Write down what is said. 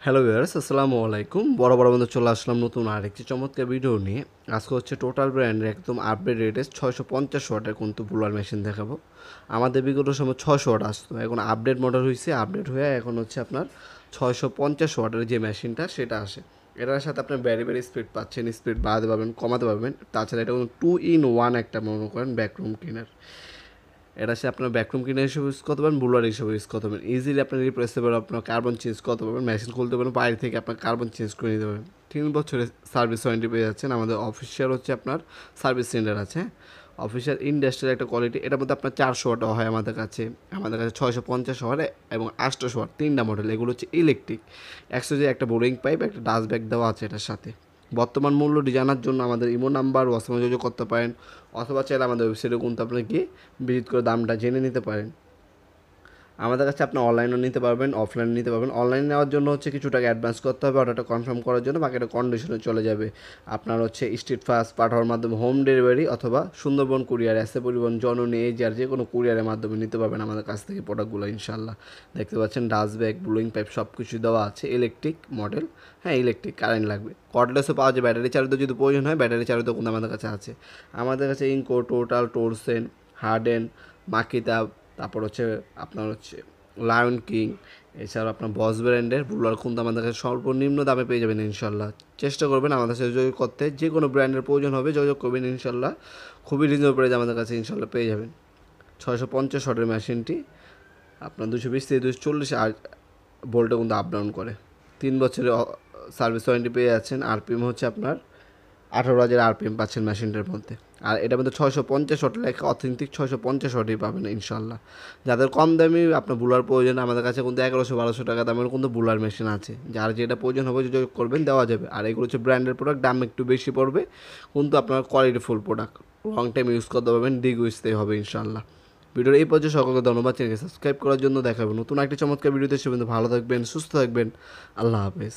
Hello viewers, আসসালামু আলাইকুম। বড় বন্ধু চলে আসলাম নতুন আরেকটি চমৎকার ভিডিও নিয়ে। আজকে হচ্ছে টোটাল ব্র্যান্ডের একদম আপডেট রেটের 650 ওয়াটের কিন্তু বুলার মেশিন দেখাবো। আমাদের বিগত সময় 600 ওয়াট আসতো, এখন আপডেট মডেল হয়েছে, আপডেট হয়ে এখন হচ্ছে আপনার 650 ওয়াটের যে মেশিনটা সেটা আসে। এটার সাথে আপনার ভ্যারি স্পিড পাচ্ছেন, স্পিড বাড়াতে পারবেন, কমাতে পারবেন। তাছাড়া এটা কিন্তু 2 in 1 একটা মনে করেন ব্যাকরুম ক্লিনার। এটা সে আপনার ব্যাকরুম ক্লিনার হিসেবে ইউজ করতে পারেন, বুলার হিসেবে ইউজ করতে পারেন। ইজিলি আপনার রিপ্লেসেবল, আপনার কার্বন চেঞ্জ করতে পারবেন, মেশিন খুলতে পারেন, বাইরে থেকে আপনার কার্বন চেঞ্জ করে নিতে পারবেন। 3 বছরের সার্ভিস ওয়ারেন্টি পেয়ে যাচ্ছেন। আমাদের অফিসিয়াল হচ্ছে আপনার সার্ভিস সেন্টার আছে, অফিসিয়াল ইন্ডাস্ট্রিয়াল একটা কোয়ালিটি। এটার মধ্যে আপনার 400 ওয়াট হয় আমাদের কাছে 650 ওয়াট এবং 800 ওয়াট, তিনটা মডেল। এগুলো হচ্ছে ইলেকট্রিক। যে একটা বোরিং পাইপ, একটা ডাস্ট ব্যাগ দেওয়া আছে এটার সাথে। বর্তমান মূল্যটি জানার জন্য আমাদের ইমো নাম্বার হোয়াটসঅ্যাপে যোগাযোগ করতে পারেন, অথবা চাইলে আমাদের ওয়েবসাইটে কিন্তু আপনি গিয়ে ভিজিট করে দামটা জেনে নিতে পারেন। আমাদের কাছে আপনি অনলাইনেও নিতে পারবেন, অফলাইনে নিতে পারবেন। অনলাইনে নেওয়ার জন্য হচ্ছে কিছু টাকা অ্যাডভান্স করতে হবে অর্ডারটা কনফার্ম করার জন্য, বাকিটা কন্ডিশনে চলে যাবে। আপনার হচ্ছে স্ট্রিট ফাস্ট পাঠানোর মাধ্যমে হোম ডেলিভারি, অথবা সুন্দরবন কুরিয়ার, এসে পরিবহন, জননী, আর যে কোনো কুরিয়ারের মাধ্যমে নিতে পারবেন আমাদের কাছ থেকে প্রোডাক্টগুলো ইনশাল্লাহ। দেখতে পাচ্ছেন ডাস্ট ব্যাগ, ব্লুইং পাইপ সব কিছু দেওয়া আছে। ইলেকট্রিক মডেল, হ্যাঁ ইলেকট্রিক, কারেন্ট লাগবে। কর্ডলেসও পাওয়া যায়, ব্যাটারি চালিত যদি প্রয়োজন হয় ব্যাটারি চালিত কিন্তু আমাদের কাছে আছে। আমাদের কাছে ইনকো, টোটাল, টোরসেন, হার্ডেন, মাকিতা, তারপর হচ্ছে আপনার হচ্ছে লায়ন কিং, এছাড়াও আপনার বস ব্র্যান্ডের বুলার কিন্তু আমাদের কাছে সর্বনিম্ন দামে পেয়ে যাবেন ইনশাল্লাহ। চেষ্টা করবেন আমাদের সাথে যোগাযোগ করতে, যে কোনো ব্র্যান্ডের প্রয়োজন হবে যোগাযোগ করবেন ইনশাল্লাহ। খুবই রিজনেবল প্রাইস আমাদের কাছে ইনশাল্লাহ পেয়ে যাবেন। 650 ওয়াটের মেশিনটি আপনার 220 থেকে 240 ভোল্টে কিন্তু আপ ডাউন করে। 3 বছরের সার্ভিস ওয়ারেন্টি পেয়ে যাচ্ছেন। আরপিএম হচ্ছে আপনার 18,000 আরপিএম পাচ্ছেন মেশিনটার মধ্যে। আর এটার মধ্যে 650 ওয়াট লেখা, অথেন্টিক 650 ওয়াটই পাবেন ইনশাল্লাহ। যাদের কম দামি আপনার বুলার প্রয়োজন, আমাদের কাছে কিন্তু 1100-1200 টাকা দামের কিন্তু বুলার মেশিন আছে। যার যেটা প্রয়োজন হবে যোগাযোগ করবেন, দেওয়া যাবে। আর এগুলো হচ্ছে ব্র্যান্ডের প্রোডাক্ট, দাম একটু বেশি পড়বে, কিন্তু আপনার quality full product, long time use করতে পারবেন, দীর্ঘস্থায়ী হবে ইনশাল্লাহ। ভিডিওর এই পর্যায়ে সকলকে ধন্যবাদ। চ্যানেলকে সাবস্ক্রাইব করার জন্য। দেখাবেন নতুন একটি চমৎকার ভিডিওতে। সে ভালো থাকবেন, সুস্থ থাকবেন। আল্লাহ হাফেজ।